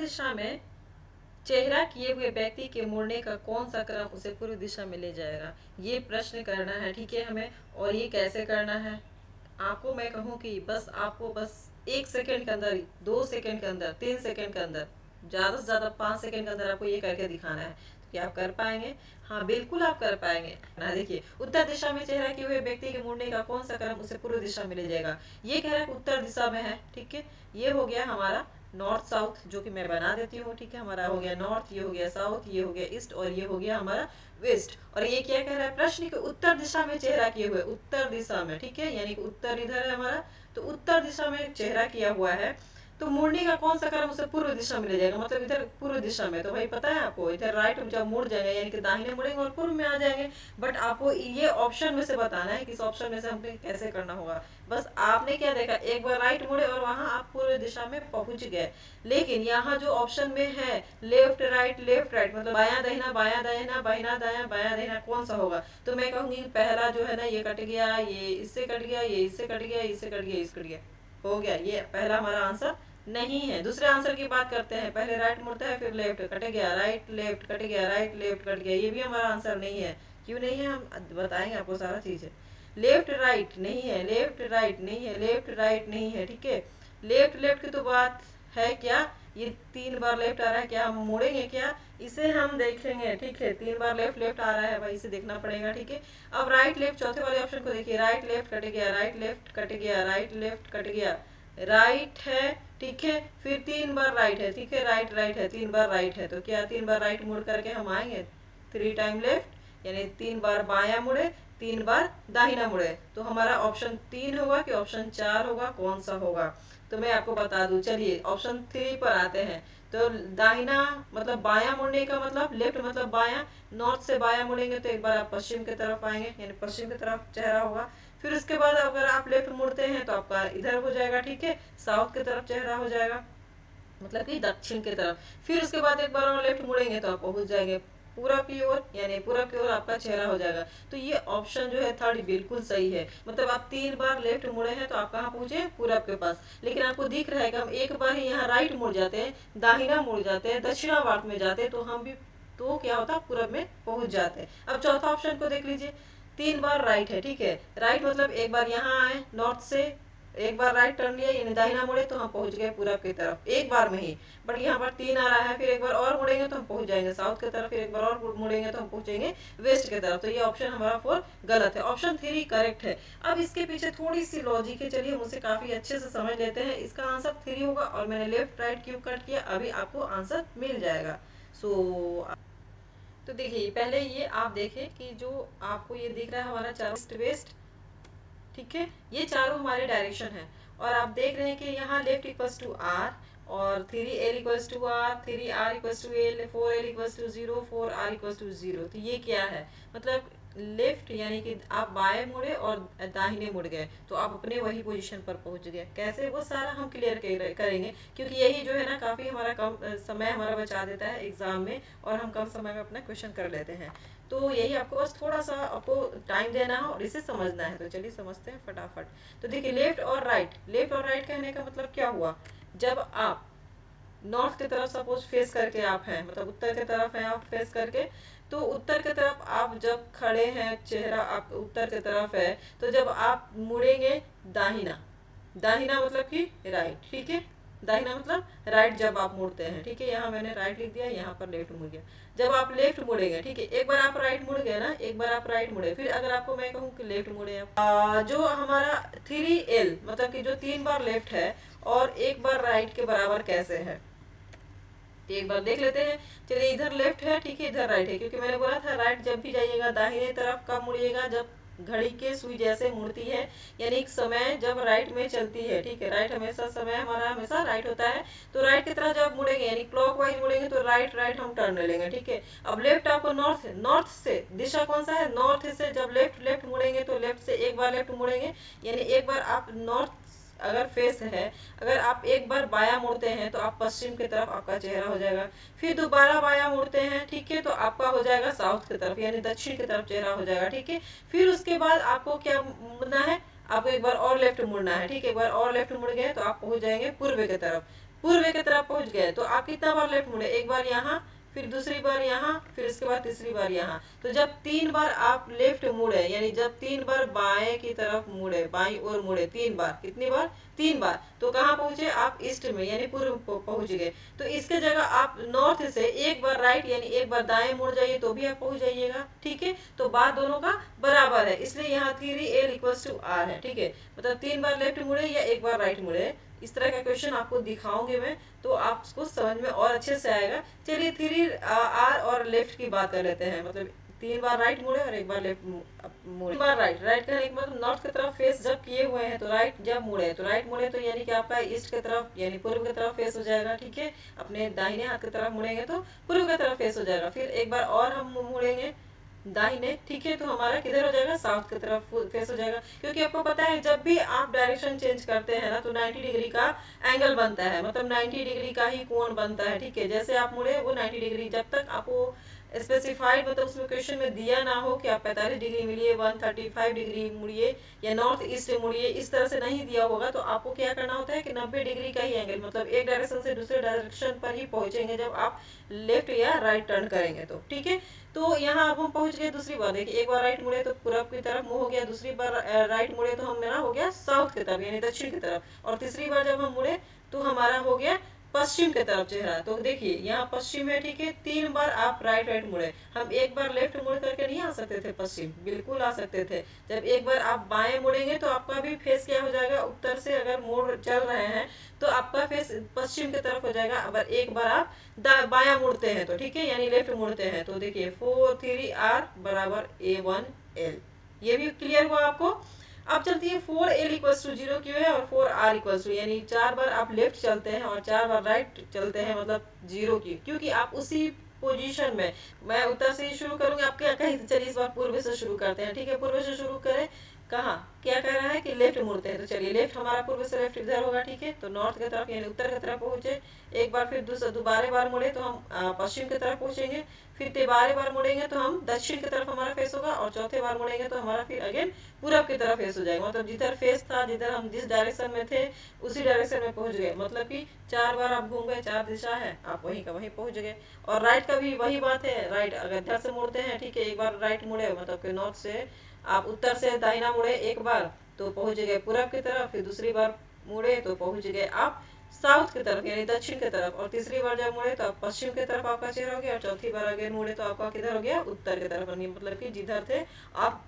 दिशा में चेहरा किए हुए व्यक्ति के मुड़ने का कौन सा क्रम उसे पूर्व दिशा में ले जाएगा, ये प्रश्न करना है, ठीक है हमें। और ये कैसे करना है, आपको मैं कहूँ कि आपको बस 1 सेकंड के अंदर, 2 सेकंड के अंदर, 3 सेकंड के अंदर, ज़्यादा से ज़्यादा 5 सेकंड के अंदर आपको ये करके दिखाना है। तो क्या आप कर पाएंगे? हाँ बिल्कुल आप कर पाएंगे ना। देखिए, उत्तर दिशा में चेहरा किए हुए व्यक्ति के मुड़ने का कौन सा क्रम उसे पूर्व दिशा में ले जाएगा। ये कह रहा है उत्तर दिशा में है, ठीक है। ये हो गया हमारा नॉर्थ साउथ, जो कि मैं बना देती हूँ, ठीक है। हमारा हो गया नॉर्थ, ये हो गया साउथ, ये हो गया ईस्ट, और ये हो गया हमारा वेस्ट। और ये क्या कह रहा है प्रश्न के उत्तर दिशा में चेहरा किए हुए, उत्तर दिशा में, ठीक है, यानी कि उत्तर इधर है हमारा, तो उत्तर दिशा में चेहरा किया हुआ है, तो मुड़ने का कौन सा क्रम उसे पूर्व दिशा में ले जाएगा, मतलब इधर पूर्व दिशा में। तो भाई पता है आपको, इधर राइट जब मुड़ जाएंगे यानी कि दाहिने मुड़ेंगे और पूर्व में आ जाएंगे। बट आपको ये ऑप्शन में से बताना है कि इस ऑप्शन में से हमें कैसे करना होगा। बस आपने क्या देखा, एक बार राइट मुड़े और वहां आप पूर्व दिशा में पहुंच गए। लेकिन यहाँ जो ऑप्शन में है लेफ्ट राइट, मतलब बायां दाहिना, बायां दाहिना, बाहिना दायां, बायां दाहिना, कौन सा होगा। तो मैं कहूंगी पहला जो है ना, ये कट गया, ये इससे कट गया, ये इससे कट गया, इससे कट गया, इससे कट गया, हो गया। ये पहला हमारा आंसर नहीं है। दूसरे आंसर की बात करते हैं, पहले राइट मुड़ता है फिर लेफ्ट, कट गया, राइट लेफ्ट कट गया, राइट लेफ्ट कट गया, ये भी हमारा आंसर नहीं है। क्यों नहीं है, हम बताएंगे आपको सारा चीज है। लेफ्ट राइट नहीं है, लेफ्ट राइट नहीं है, लेफ्ट राइट नहीं है, ठीक है। लेफ्ट लेफ्ट की तो बात है क्या, ये 3 बार लेफ्ट आ रहा है, क्या हम मोड़ेंगे क्या, इसे हम देखेंगे, ठीक है। 3 बार लेफ्ट लेफ्ट आ रहा है भाई, इसे देखना पड़ेगा, ठीक है। अब राइट लेफ्ट चौथे वाले ऑप्शन को देखिए, राइट लेफ्ट कट गया, राइट लेफ्ट कट गया, राइट लेफ्ट कट गया, राइट है, ठीक है। फिर 3 बार राइट है, ठीक है, राइट राइट है, 3 बार राइट है, तो क्या 3 बार राइट मुड़ करके हम आएंगे, 3 टाइम लेफ्ट, यानी 3 बार बाया मुड़े, 3 बार दाहिना मुड़े। तो हमारा ऑप्शन 3 होगा कि ऑप्शन 4 होगा, कौन सा होगा। तो मैं आपको बता दूं, चलिए ऑप्शन 3 पर आते हैं। तो दाहिना मतलब बाया मुड़ने का मतलब, लेफ्ट मतलब बाया, नॉर्थ से बाया मुड़ेंगे तो एक बार आप पश्चिम की तरफ आएंगे, यानी पश्चिम की तरफ चेहरा होगा। फिर उसके बाद अगर आप लेफ्ट मुड़ते हैं तो आपका इधर हो जाएगा, ठीक है, साउथ की तरफ चेहरा हो जाएगा, मतलब कि दक्षिण की तरफ। फिर उसके बाद एक बार और लेफ्ट मुड़ेंगे तो आप पहुंच जाएंगे पूरब की ओर, यानी पूरब की ओर आपका चेहरा हो जाएगा। तो ये ऑप्शन जो है थर्ड बिल्कुल सही है, मतलब आप 3 बार लेफ्ट मुड़े हैं तो आप कहाँ पहुंचे, पूरब के पास। लेकिन आपको दिख रहा है कि हम एक बार ही यहाँ राइट मुड़ जाते हैं, दाहिना मुड़ जाते हैं, दक्षिणावर्त में जाते हैं, तो हम भी तो क्या होता है पूरब में पहुंच जाते हैं। अब चौथा ऑप्शन को देख लीजिए, 3 बार राइट है, ठीक है। राइट मतलब एक बार यहाँ आए नॉर्थ से, एक बार राइट टर्न लिया यानी दाहिना मुड़े तो हम पहुंच गए पूरब की तरफ एक बार में ही। बट यहाँ पर 3 आ रहा है, फिर एक बार और मुड़ेंगे तो हम पहुंच जाएंगे साउथ की तरफ, फिर एक बार और मुड़ेंगे तो हम पहुंचेंगे वेस्ट की तरफ। तो ये ऑप्शन हमारा 4 गलत है, ऑप्शन 3 करेक्ट है। अब इसके पीछे थोड़ी सी लॉजिक है, चलिए हम उसे काफी अच्छे से समझ लेते हैं। इसका आंसर 3 होगा और मैंने लेफ्ट राइट क्यों कट किया, अभी आपको आंसर मिल जाएगा। सो तो देखिए, पहले ये आप देखें कि जो आपको ये दिख रहा है हमारा चारों ईस्ट वेस्ट, ठीक है, ये चारों हमारे डायरेक्शन है। और आप देख रहे हैं कि यहाँ लेफ्ट इक्वल्स टू आर, और 3l equals to R, 3r equals to L, 4l equals to 0, 4r equals to 0। तो ये क्या है, मतलब लेफ्ट यानी कि आप बाएं मुड़े और दाहिने मुड़ गए तो आप अपने वही पोजीशन पर पहुंच गए। कैसे, वो सारा हम क्लियर करेंगे, क्योंकि यही जो है ना काफ़ी हमारा कम समय हमारा बचा देता है एग्जाम में, और हम कम समय में अपना क्वेश्चन कर लेते हैं। तो यही आपको बस थोड़ा सा आपको टाइम देना है और इसे समझना है। तो चलिए समझते हैं फटाफट। तो देखिए, लेफ्ट और राइट, लेफ्ट और राइट कहने का मतलब क्या हुआ, जब आप नॉर्थ की तरफ सपोज फेस करके आप हैं, मतलब उत्तर की तरफ हैं आप फेस करके, तो उत्तर की तरफ आप जब खड़े हैं, चेहरा आप उत्तर की तरफ है, तो जब आप मुड़ेंगे दाहिना, दाहिना मतलब कि राइट, ठीक है, दाहिना मतलब राइट जब आप मुड़ते हैं, ठीक है। यहाँ मैंने राइट लिख दिया, यहाँ पर लेफ्ट मुड़ गया। जब आप लेफ्ट मुड़ेंगे, ठीक है, एक बार आप राइट मुड़ गए ना, एक बार आप राइट मुड़े, फिर अगर आपको मैं कहूँ कि लेफ्ट मुड़े आप, जो हमारा 3l मतलब कि जो 3 बार लेफ्ट है और एक बार राइट के बराबर कैसे है, तो एक बार देख लेते हैं। चलिए, इधर लेफ्ट है, ठीक है, इधर राइट है, क्योंकि मैंने बोला था राइट जब भी जाइएगा दाहिने तरफ कब मुड़िएगा, जब घड़ी के सुई जैसे मुड़ती है, यानी एक समय जब राइट में चलती है, ठीक है, राइट हमेशा समय हमारा हमेशा राइट होता है। तो राइट की तरफ जब मुड़ेंगे यानी क्लॉकवाइज मुड़ेंगे तो राइट राइट हम टर्न ले लेंगे, ठीक है। अब लेफ्ट आपको नॉर्थ, नॉर्थ से दिशा कौन सा है, नॉर्थ से जब लेफ्ट लेफ्ट मुड़ेंगे तो लेफ्ट से एक बार लेफ्ट मुड़ेंगे, यानी एक बार आप नॉर्थ अगर फेस है, अगर आप एक बार बाया मुड़ते हैं तो आप पश्चिम की तरफ आपका चेहरा हो जाएगा। फिर दोबारा बाया मुड़ते हैं, ठीक है, तो आपका हो जाएगा साउथ की तरफ यानी दक्षिण की तरफ चेहरा हो जाएगा, ठीक है। फिर उसके बाद आपको क्या मुड़ना है, आपको एक बार और लेफ्ट मुड़ना है, ठीक है, एक बार और लेफ्ट मुड़ गए तो आप पहुंच जाएंगे पूर्व की तरफ। पूर्व की तरफ पहुंच गए तो आप कितना बार लेफ्ट मुड़े, एक बार यहाँ, फिर दूसरी बार यहाँ, फिर इसके बाद तीसरी बार यहाँ। तो जब 3 बार आप लेफ्ट मुड़े, यानी जब 3 बार बाएं की तरफ मुड़े, बाई ओर मुड़े 3 बार, कितनी बार, 3 बार, तो कहाँ पहुंचे आप, ईस्ट में यानी पूर्व पहुंच गए। तो इसके जगह आप नॉर्थ से एक बार राइट यानी एक बार दाएं मुड़ जाइए तो भी आप पहुंच जाइएगा, ठीक है। तो बात दोनों का बराबर है, इसलिए यहाँ 3L=R है, ठीक है। मतलब 3 बार लेफ्ट मुड़े या एक बार राइट मुड़े, इस तरह का क्वेश्चन आपको दिखाऊंगे मैं, तो आपको समझ में और अच्छे से आएगा। चलिए 3R और लेफ्ट की बात कर लेते हैं। मतलब 3 बार राइट मुड़े और एक बार लेफ्ट मुड़े। 3 बार राइट, राइट का एक मतलब नॉर्थ की तरफ फेस जब किए हुए हैं तो राइट जब मुड़े, तो राइट मुड़े तो यानी कि आपका ईस्ट की तरफ यानी पूर्व की तरफ फेस हो जाएगा, ठीक है। अपने दाहिने हाथ की तरफ मुड़ेंगे तो पूर्व की तरफ फेस हो जाएगा। फिर एक बार और हम मुड़ेंगे दाहिने, ठीक है, तो हमारा किधर हो जाएगा, साउथ की तरफ फेस हो जाएगा। क्योंकि आपको पता है जब भी आप डायरेक्शन चेंज करते हैं ना तो 90 डिग्री का एंगल बनता है, मतलब 90 डिग्री का ही कोण बनता है, ठीक है। जैसे आप मुड़े वो 90 डिग्री, जब तक आपको स्पेसिफाइड मतलब उसमें क्वेश्चन में दिया ना हो कि आप 45 डिग्री मुड़िए, 135 डिग्री मुड़िए या नॉर्थ ईस्ट मुड़िए, इस तरह से नहीं दिया होगा तो आपको क्या करना होता है कि 90 डिग्री का ही एंगल, मतलब एक डायरेक्शन से दूसरे डायरेक्शन पर ही पहुंचेंगे जब आप लेफ्ट या राइट टर्न करेंगे तो, ठीक है। तो यहाँ अब हम पहुंच गए दूसरी बार। देखिए एक बार राइट मुड़े तो पूरब की तरफ मुंह हो गया, दूसरी बार राइट मुड़े तो हम मेरा हो गया साउथ की तरफ यानी दक्षिण की तरफ, और तीसरी बार जब हम मुड़े तो हमारा हो गया पश्चिम की तरफ चेहरा। तो देखिए यहाँ पश्चिम है, ठीक है। 3 बार आप राइट राइट मुड़े, हम एक बार लेफ्ट मुड़ करके नहीं आ सकते थे पश्चिम, बिल्कुल आ सकते थे। जब एक बार आप बाएं मुड़ेंगे तो आपका भी फेस क्या हो जाएगा, उत्तर से अगर मोड़ चल रहे हैं तो आपका फेस पश्चिम की तरफ हो जाएगा। अगर एक बार आप बाया मुड़ते हैं तो, ठीक है, यानी लेफ्ट मुड़ते हैं तो देखिए 4 3R = A1L। ये भी क्लियर हुआ आपको। अब चलती है 4L=0 क्यों है और 4R= यानी 4 बार आप लेफ्ट चलते हैं और 4 बार राइट चलते हैं, मतलब 0 की, क्योंकि आप उसी पोजीशन में, मैं उत्तर से ही शुरू करूंगी आपके कहीं, चलिए इस बार पूर्व से शुरू करते हैं, ठीक है। पूर्व से शुरू करें, कहाँ क्या कह रहा है कि लेफ्ट मुड़ते हैं, तो चलिए लेफ्ट हमारा पूर्व से लेफ्ट इधर होगा, ठीक है। तो नॉर्थ की तरफ यानी उत्तर की तरफ पहुंचे, एक बार, फिर दोबारा बार मुड़े तो हम पश्चिम की तरफ पहुंचेंगे, फिर 3 बार मुड़ेंगे तो हम दक्षिण की तरफ हमारा फेस होगा, और चौथे बार मुड़ेंगे तो हमारा फिर अगेन पूरब की तरफ फेस हो जाएगा। मतलब जिधर फेस था, जिधर हम जिस डायरेक्शन में थे उसी डायरेक्शन में पहुंच गए, मतलब कि 4 बार आप घूम गए, 4 दिशा है, आप वहीं का वहीं पहुंच गए। और राइट का भी वही बात है, राइट अगर इधर से मुड़ते हैं, ठीक है, एक बार राइट मुड़े मतलब कि नॉर्थ से आप उत्तर से दाहिना मुड़े एक बार तो पहुंच गए पूरब की तरफ, फिर दूसरी बार मुड़े तो पहुंच गए आप साउथ की तरफ यानी दक्षिण की तरफ, और तीसरी बार जब मुड़े तो आप पश्चिम की तरफ आपका चेहरा हो गया, और चौथी बार अगेन मुड़े तो आपका किधर हो गया, उत्तर की तरफ, मतलब कि जिधर थे आप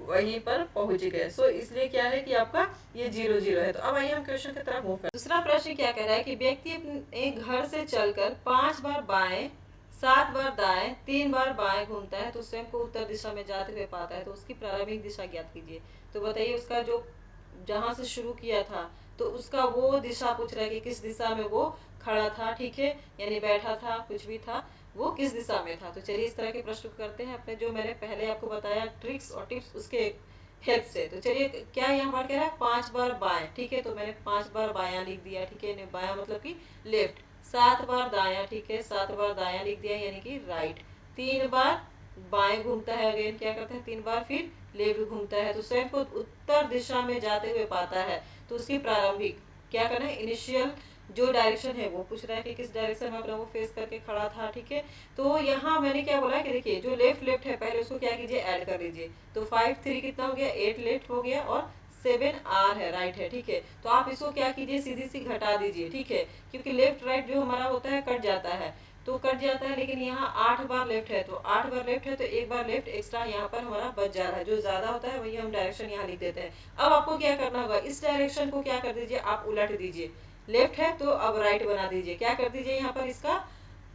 वहीं पर पहुंच गए। सो इसलिए क्या है कि आपका ये 0 0 है। तो अब आइए हम क्वेश्चन की तरफ मूव करें। दूसरा प्रश्न क्या कह रहा है कि व्यक्ति अपने घर से चलकर 5 बार बाएं, 7 बार दाएं, 3 बार बाएं घूमता है तो स्वयं को उत्तर दिशा में जाते हुए पाता है, तो उसकी प्रारंभिक दिशा ज्ञात कीजिए। तो बताइए उसका जो जहां से शुरू किया था तो उसका वो दिशा पूछ रहा है कि किस दिशा में वो खड़ा था, ठीक है, यानी बैठा था, कुछ भी था, वो किस दिशा में था। तो चलिए इस तरह के प्रश्न करते हैं अपने, जो मैंने पहले आपको बताया ट्रिक्स और टिप्स उसके हेल्प से। तो चलिए क्या यहाँ पर कह रहा है 5 बार बाएं, ठीक है, तो मैंने 5 बार बायां लिख दिया, ठीक है, बायां मतलब कि लेफ्ट। 7 बार दायां, ठीक है, 7 बार दायां लिख दिया यानी कि राइट। 3 बार बाएं घूमता है, अगेन क्या करता है 3 बार फिर लेफ्ट घूमता है, तो स्वयं को उत्तर दिशा में जाते हुए पाता है। तो उसकी प्रारंभिक क्या करना है, इनिशियल जो डायरेक्शन है वो पूछ रहा है कि किस डायरेक्शन में अपना वो फेस करके खड़ा था, ठीक है। तो यहाँ मैंने क्या बोला कि देखिए जो लेफ्ट लेफ्ट है पहले उसको क्या कीजिए, ऐड कर लीजिए। तो 5 3 कितना हो गया, 8 लेफ्ट हो गया, और 7 R है, राइट है, ठीक है। तो आप इसको क्या कीजिए, सीधी सी घटा दीजिए, ठीक है, क्योंकि लेफ्ट राइट जो हमारा होता है कट जाता है, तो कट जाता है, लेकिन यहाँ 8 बार लेफ्ट है, तो 8 बार लेफ्ट है तो एक बार लेफ्ट एक्स्ट्रा यहाँ पर हमारा बच जा रहा है, जो ज्यादा होता है वही हम डायरेक्शन यहाँ लिख देते हैं। अब आपको क्या करना होगा, इस डायरेक्शन को क्या कर दीजिए, आप उलट दीजिए। लेफ्ट है तो अब राइट बना दीजिए, क्या कर दीजिए यहाँ पर इसका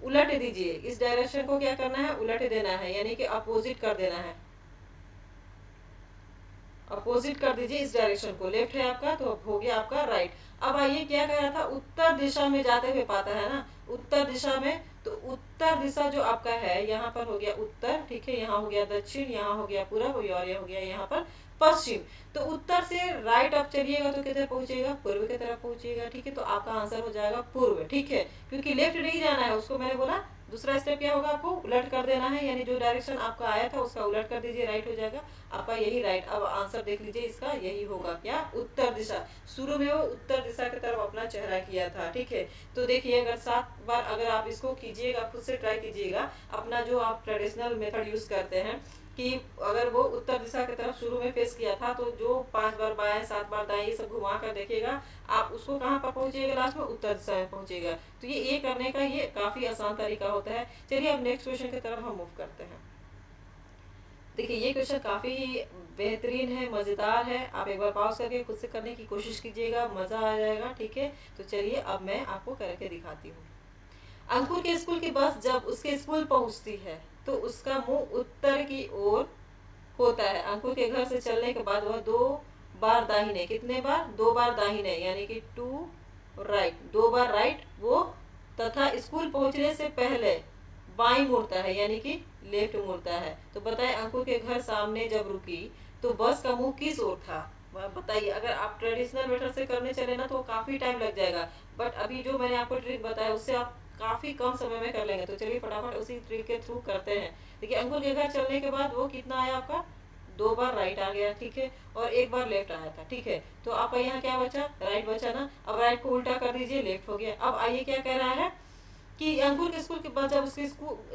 उलट दीजिए। इस डायरेक्शन को क्या करना है, उलट देना है, यानी कि अपोजिट कर देना है, अपोजिट कर दीजिए इस डायरेक्शन को। लेफ्ट है आपका तो हो गया आपका राइट। अब आइए क्या कह रहा था, उत्तर दिशा में जाते हुए पाता है ना, उत्तर दिशा में, तो उत्तर दिशा जो आपका है यहाँ पर हो गया उत्तर, ठीक है, यहाँ हो गया दक्षिण, यहाँ हो गया पूरब, और ये हो गया यहाँ पर पश्चिम। तो उत्तर से राइट आप चलिएगा तो किधर पहुंचेगा, पूर्व की तरफ पहुंचेगा, ठीक है। तो आपका आंसर हो जाएगा पूर्व, ठीक है, क्योंकि लेफ्ट नहीं जाना है, उसको मैंने बोला दूसरा स्टेप क्या होगा, आपको उलट कर देना है, यानी जो डायरेक्शन आपका आया था उसका उलट कर दीजिए, राइट हो जाएगा आपका, यही राइट। अब आंसर देख लीजिए इसका, यही होगा क्या, उत्तर दिशा। शुरू में वो उत्तर दिशा की तरफ अपना चेहरा किया था, ठीक है। तो देखिए अगर 7 बार अगर आप इसको कीजिएगा, खुद से ट्राई कीजिएगा, अपना जो आप ट्रेडिशनल मेथड यूज करते हैं कि अगर वो उत्तर दिशा की तरफ शुरू में फेस किया था, तो जो 5 बार बाएं 7 बार दाएं ये सब घुमा कर देखिएगा, आप उसको कहाँ पर पहुंचेगा, लास्ट में उत्तर दिशा में पहुंचेगा। तो ये करने का ये काफी आसान तरीका होता है। चलिए अब नेक्स्ट क्वेश्चन की तरफ हम मूव करते हैं। देखिए ये क्वेश्चन काफी बेहतरीन है, मजेदार है। आप एक बार पॉज करके खुद से करने की कोशिश कीजिएगा, मजा आ जाएगा, ठीक है। तो चलिए अब मैं आपको करके दिखाती हूँ। अंकुर के स्कूल की बस जब उसके स्कूल पहुंचती है तो उसका मुंह उत्तर की ओर होता है। अंकुर के घर से चलने के बाद वह 2 बार दाहिने, कितने बार, 2 बार दाहिने, यानी कि 2 राइट, 2 बार राइट वो, तथा स्कूल पहुंचने से पहले बाई मुड़ता है, यानी कि लेफ्ट मुड़ता है। तो बताए अंकुर के घर सामने जब रुकी तो बस का मुंह किस ओर था। बताइए, अगर आप ट्रेडिशनल मेथड से करने चले ना तो काफी टाइम लग जाएगा, बट अभी जो मैंने आपको ट्रिक बताया उससे आप काफी कम समय में कर लेंगे। तो चलिए फटाफट उसी ट्रिक के थ्रू करते हैं। देखिए अंकुर के घर चलने के बाद वो कितना आया आपका, 2 बार राइट आ गया, ठीक है, और 1 बार लेफ्ट आया था, ठीक है। तो आपका यहाँ क्या बचा, राइट बचा ना। अब राइट को उल्टा कर दीजिए, लेफ्ट हो गया। अब आइए क्या कह रहा है कि अंकुर के स्कूल के बाद जब उसकी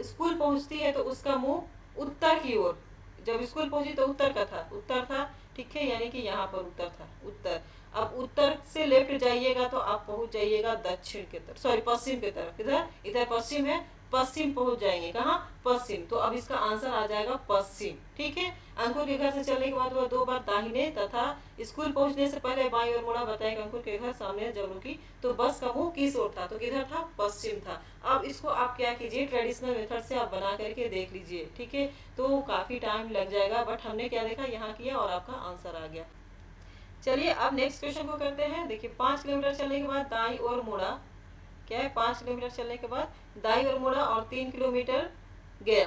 स्कूल पहुंचती है तो उसका मुंह उत्तर की ओर, जब स्कूल पहुंची तो उत्तर था, ठीक है, यानी कि यहाँ पर उत्तर था, उत्तर। अब उत्तर से लेफ्ट जाइएगा तो आप पहुंच जाइएगा दक्षिण की तरफ, सॉरी पश्चिम की तरफ। इधर इधर पश्चिम है, पश्चिम पहुंच जाएंगे, कहाँ, पश्चिम। तो अब इसका आंसर आ जाएगा पश्चिम, ठीक है। अंकुर के घर से चलने के बाद वह 2 बार दाहिने तथा स्कूल पहुंचने से पहले बाईं ओर मुड़ा। बताया कि अंकुर के घर सामने जब रुकी तो बस का मुंह किस ओर था, तो किधर था, पश्चिम था। अब इसको आप क्या कीजिए, ट्रेडिशनल मेथड से आप बना करके देख लीजिए, ठीक है। तो काफी टाइम लग जाएगा, बट हमने क्या देखा, यहाँ किया और आपका आंसर आ गया। चलिए अब नेक्स्ट क्वेश्चन को करते हैं। देखिए 5 किलोमीटर चलने के बाद दाई ओर मुड़ा, क्या है, 5 किलोमीटर चलने के बाद दाई ओर मुड़ा और 3 किलोमीटर गया।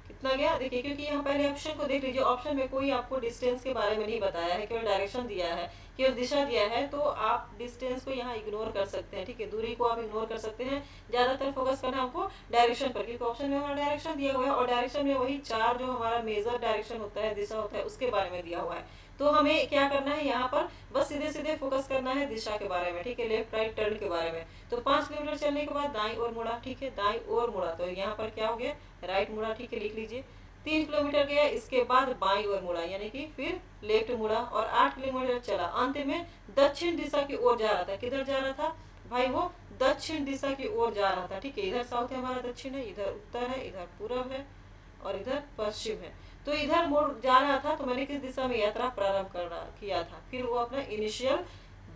कितना गया, देखिए क्योंकि यहाँ पहले ऑप्शन को देख लीजिए, ऑप्शन में कोई आपको डिस्टेंस के बारे में नहीं बताया है, केवल डायरेक्शन दिया है, केवल दिशा दिया है। तो आप डिस्टेंस को यहाँ इग्नोर कर सकते हैं, ठीक है, दूरी को आप इग्नोर कर सकते हैं। ज्यादातर फोकस करना है हमको डायरेक्शन पर, क्योंकि ऑप्शन में हमारा डायरेक्शन दिया हुआ है और डायरेक्शन में वही 4 जो हमारा मेजर डायरेक्शन होता है, दिशा होता है, उसके बारे में दिया हुआ है। तो हमें क्या करना है, यहाँ पर बस सीधे सीधे फोकस करना है दिशा के बारे में, ठीक है, लेफ्ट राइट टर्न के बारे में। तो 5 किलोमीटर चलने के बाद दाई ओर मुड़ा, ठीक है, दाई ओर मुड़ा, तो यहाँ पर क्या हो गया, राइट मुड़ा, ठीक है, लिख लीजिए। 3 किलोमीटर गया, इसके बाद बाईं ओर मुड़ा, यानी कि फिर लेफ्ट मुड़ा और 8 किलोमीटर चला। अंत में दक्षिण दिशा की ओर जा रहा था, किधर जा रहा था भाई, वो दक्षिण दिशा की ओर जा रहा था, ठीक है। इधर साउथ है हमारा, दक्षिण है, इधर उत्तर है, इधर पूरब है और इधर पश्चिम है। तो इधर मुड़ जा रहा था, तो मैंने किस दिशा में यात्रा प्रारंभ किया था। फिर वो अपना इनिशियल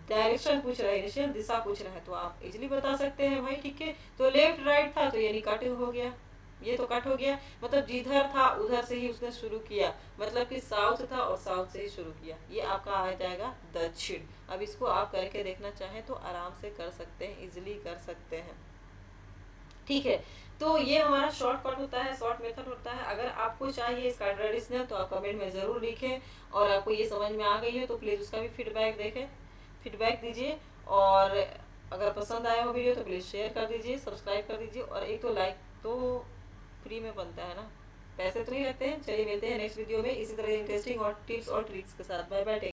डायरेक्शन पूछ रहा है, इनिशियल दिशा पूछ रहा है, तो आप इजिली बता सकते हैं भाई, ठीक है। तो लेफ्ट राइट था, तो यानी कट हो गया, ये तो कट हो गया, मतलब जिधर था उधर से ही उसने शुरू किया, मतलब कि साउथ था और साउथ से ही शुरू किया। ये आपका आ जाएगा दक्षिण। अब इसको आप करके देखना चाहें तो आराम से कर सकते हैं, इजिली कर सकते हैं, ठीक है। तो ये हमारा शॉर्टकट होता है, शॉर्ट मेथड होता है। अगर आपको चाहिए इसका ट्रेडिशनल तो आप कमेंट में ज़रूर लिखें, और आपको ये समझ में आ गई है तो प्लीज़ उसका भी फीडबैक देखें, फीडबैक दीजिए। और अगर पसंद आया हो वीडियो तो प्लीज़ शेयर कर दीजिए, सब्सक्राइब कर दीजिए, और एक तो लाइक तो फ्री में बनता है ना, पैसे तो नहीं लगते हैं। चलिए मिलते हैं नेक्स्ट वीडियो में इसी तरह इंटरेस्टिंग और टिप्स और ट्रिक्स के साथ। Bye bye.